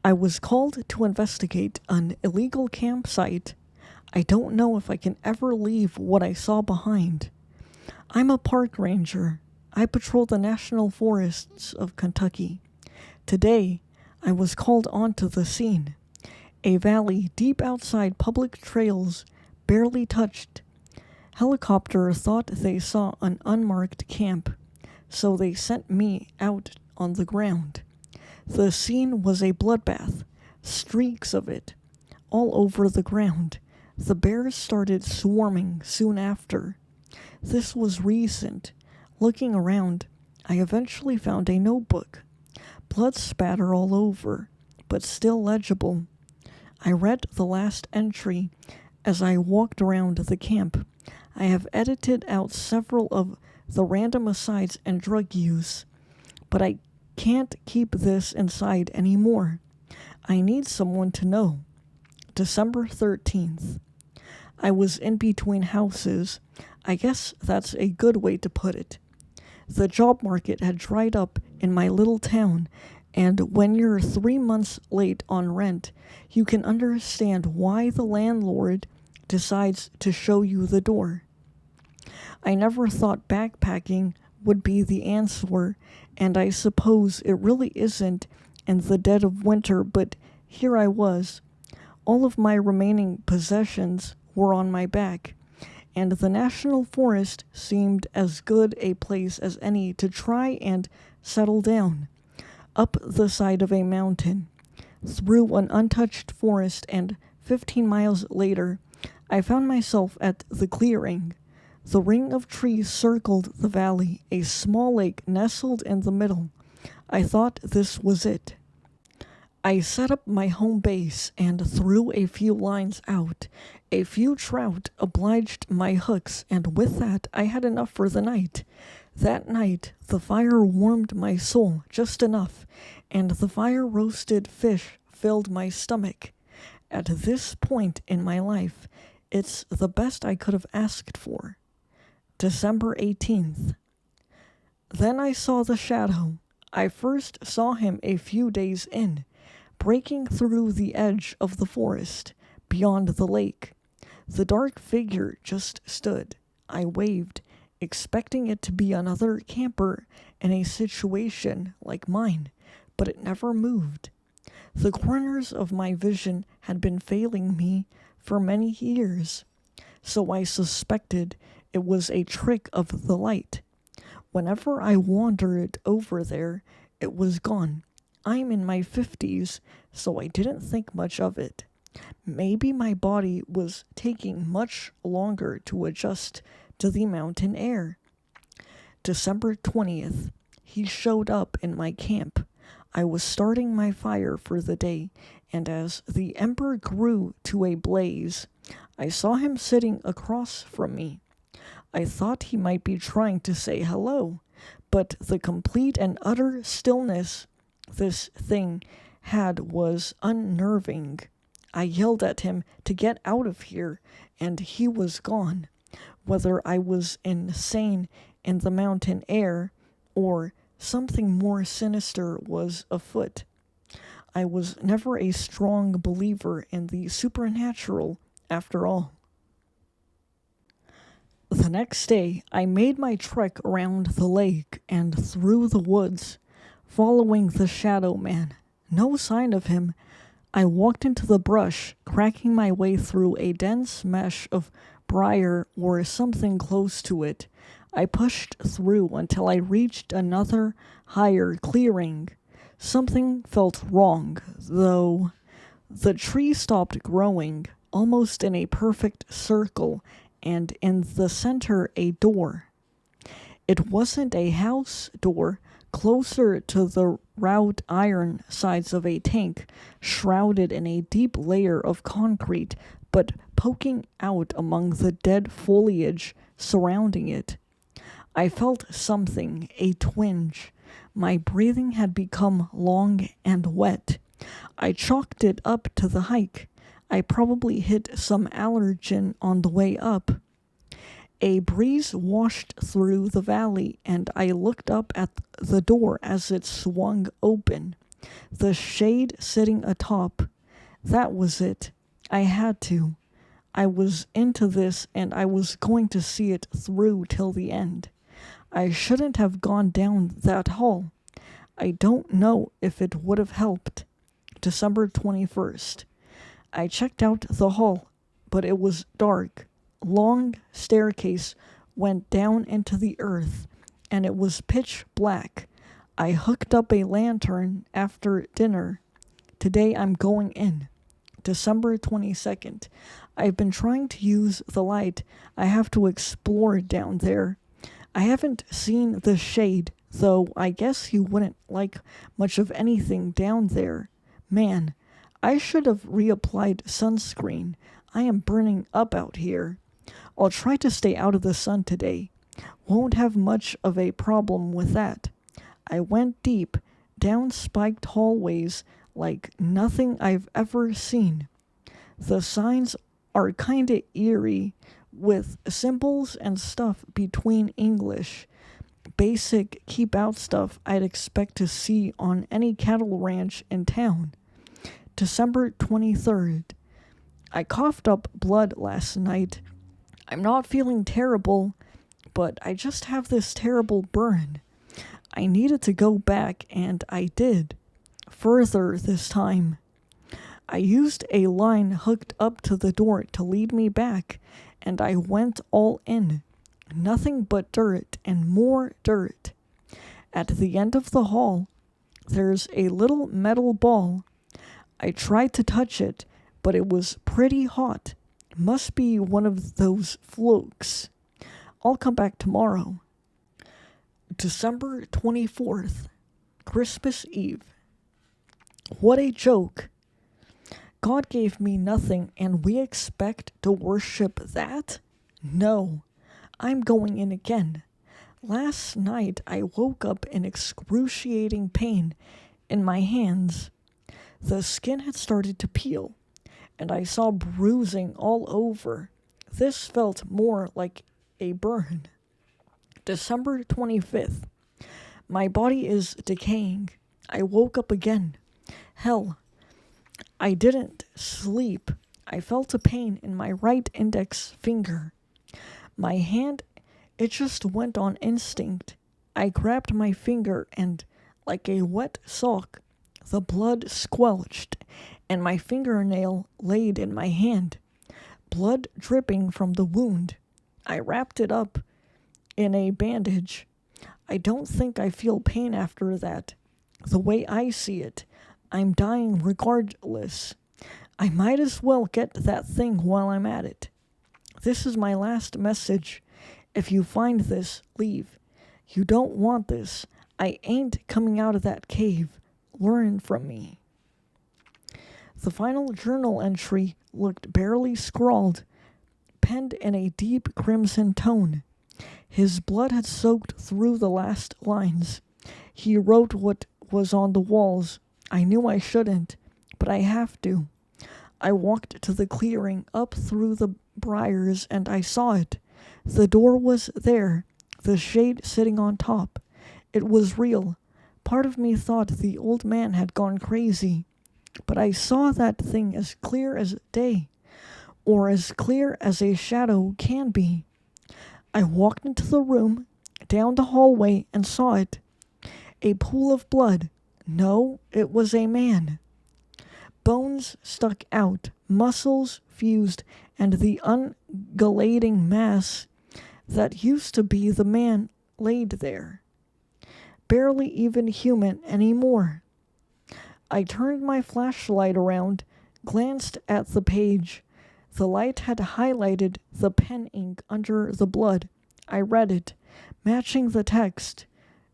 I was called to investigate an illegal campsite. I don't know if I can ever leave what I saw behind. I'm a park ranger. I patrol the national forests of Kentucky. Today, I was called onto the scene. A valley deep outside public trails, barely touched. Helicopter thought they saw an unmarked camp, so they sent me out on the ground. The scene was a bloodbath, streaks of it, all over the ground. The bears started swarming soon after. This was recent. Looking around, I eventually found a notebook. Blood spatter all over, but still legible. I read the last entry as I walked around the camp. I have edited out several of the random asides and drug use, but I can't keep this inside anymore. I need someone to know. December 13th. I was in between houses. I guess that's a good way to put it. The job market had dried up in my little town, and when you're 3 months late on rent, you can understand why the landlord decides to show you the door. I never thought backpacking would be the answer, and I suppose it really isn't in the dead of winter, but here I was. All of my remaining possessions were on my back, and the national forest seemed as good a place as any to try and settle down. Up the side of a mountain, through an untouched forest, and 15 miles later, I found myself at the clearing. The ring of trees circled the valley, a small lake nestled in the middle. I thought this was it. I set up my home base and threw a few lines out. A few trout obliged my hooks, and with that I had enough for the night. That night the fire warmed my soul just enough, and the fire-roasted fish filled my stomach. At this point in my life, it's the best I could have asked for. December 18th. Then I saw the shadow. I first saw him a few days in, breaking through the edge of the forest, beyond the lake. The dark figure just stood. I waved, expecting it to be another camper in a situation like mine, but it never moved. The corners of my vision had been failing me for many years, so I suspected it was a trick of the light. Whenever I wandered over there, it was gone. I'm in my 50s, so I didn't think much of it. Maybe my body was taking much longer to adjust to the mountain air. December 20th. He showed up in my camp. I was starting my fire for the day, and as the ember grew to a blaze, I saw him sitting across from me. I thought he might be trying to say hello, but the complete and utter stillness this thing had was unnerving. I yelled at him to get out of here, and he was gone. Whether I was insane in the mountain air or something more sinister was afoot. I was never a strong believer in the supernatural, after all. The next day, I made my trek around the lake and through the woods, following the shadow man. No sign of him. I walked into the brush, cracking my way through a dense mesh of briar or something close to it. I pushed through until I reached another higher clearing. Something felt wrong, though. The tree stopped growing, almost in a perfect circle, and in the center a door. It wasn't a house door, closer to the wrought iron sides of a tank, shrouded in a deep layer of concrete, but poking out among the dead foliage surrounding it. I felt something, a twinge. My breathing had become long and wet. I chalked it up to the hike. I probably hit some allergen on the way up. A breeze washed through the valley, and I looked up at the door as it swung open. The shade sitting atop. That was it. I had to. I was into this and I was going to see it through till the end. I shouldn't have gone down that hall. I don't know if it would have helped. December 21st. I checked out the hall, but it was dark. Long staircase went down into the earth, and it was pitch black. I hooked up a lantern after dinner. Today I'm going in. December 22nd. I've been trying to use the light. I have to explore down there. I haven't seen the shade, though I guess you wouldn't like much of anything down there. Man, I should have reapplied sunscreen. I am burning up out here. I'll try to stay out of the sun today. Won't have much of a problem with that. I went deep, down spiked hallways like nothing I've ever seen. The signs are kinda eerie, with symbols and stuff between English. Basic keep out stuff I'd expect to see on any cattle ranch in town. December 23rd. I coughed up blood last night. I'm not feeling terrible, but I just have this terrible burn. I needed to go back, and I did. Further this time. I used a line hooked up to the door to lead me back, and I went all in. Nothing but dirt and more dirt. At the end of the hall, there's a little metal ball. I tried to touch it, but it was pretty hot. Must be one of those flukes. I'll come back tomorrow. December 24th, Christmas Eve. What a joke. God gave me nothing and we expect to worship that? No, I'm going in again. Last night I woke up in excruciating pain in my hands. The skin had started to peel, and I saw bruising all over. This felt more like a burn. December 25th. My body is decaying. I woke up again. Hell, I didn't sleep. I felt a pain in my right index finger. My hand, it just went on instinct. I grabbed my finger and, like a wet sock, the blood squelched, and my fingernail laid in my hand, blood dripping from the wound. I wrapped it up in a bandage. I don't think I feel pain after that. The way I see it, I'm dying regardless. I might as well get that thing while I'm at it. This is my last message. If you find this, leave. You don't want this. I ain't coming out of that cave. Learn from me. The final journal entry looked barely scrawled, penned in a deep crimson tone. His blood had soaked through the last lines. He wrote what was on the walls. I knew I shouldn't, but I have to. I walked to the clearing up through the briars and I saw it. The door was there, the shade sitting on top. It was real. Part of me thought the old man had gone crazy, but I saw that thing as clear as day, or as clear as a shadow can be. I walked into the room, down the hallway, and saw it. A pool of blood. No, it was a man. Bones stuck out, muscles fused, and the ungulating mass that used to be the man laid there. Barely even human anymore. I turned my flashlight around, glanced at the page. The light had highlighted the pen ink under the blood. I read it, matching the text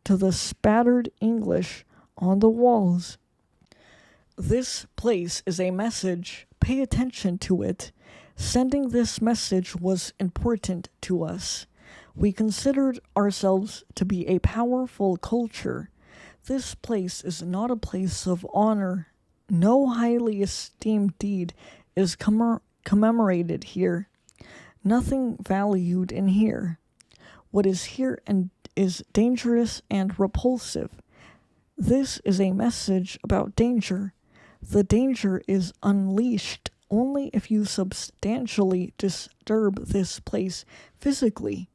to the spattered English on the walls. This place is a message. Pay attention to it. Sending this message was important to us. We considered ourselves to be a powerful culture. This place is not a place of honor. No highly esteemed deed is commemorated here. Nothing valued in here. What is here and is dangerous and repulsive. This is a message about danger. The danger is unleashed only if you substantially disturb this place physically.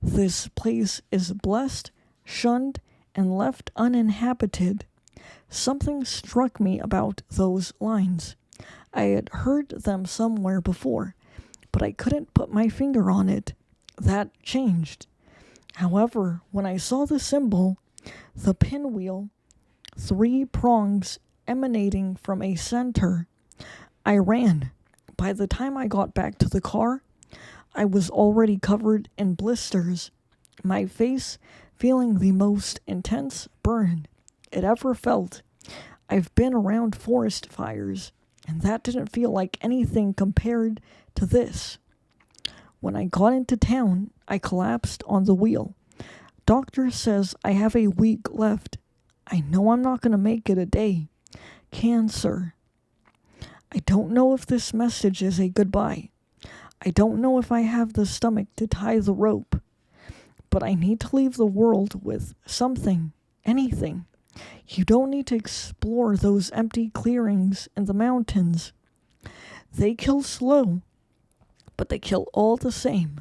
This place is blessed, shunned, and left uninhabited. Something struck me about those lines. I had heard them somewhere before, but I couldn't put my finger on it. That changed. However, when I saw the symbol, the pinwheel, 3 prongs emanating from a center, I ran. By the time I got back to the car, I was already covered in blisters, my face feeling the most intense burn it ever felt. I've been around forest fires, and that didn't feel like anything compared to this. When I got into town, I collapsed on the wheel. Doctor says I have a week left. I know I'm not going to make it a day. Cancer. I don't know if this message is a goodbye. I don't know if I have the stomach to tie the rope. But I need to leave the world with something, anything. You don't need to explore those empty clearings in the mountains. They kill slow, but they kill all the same.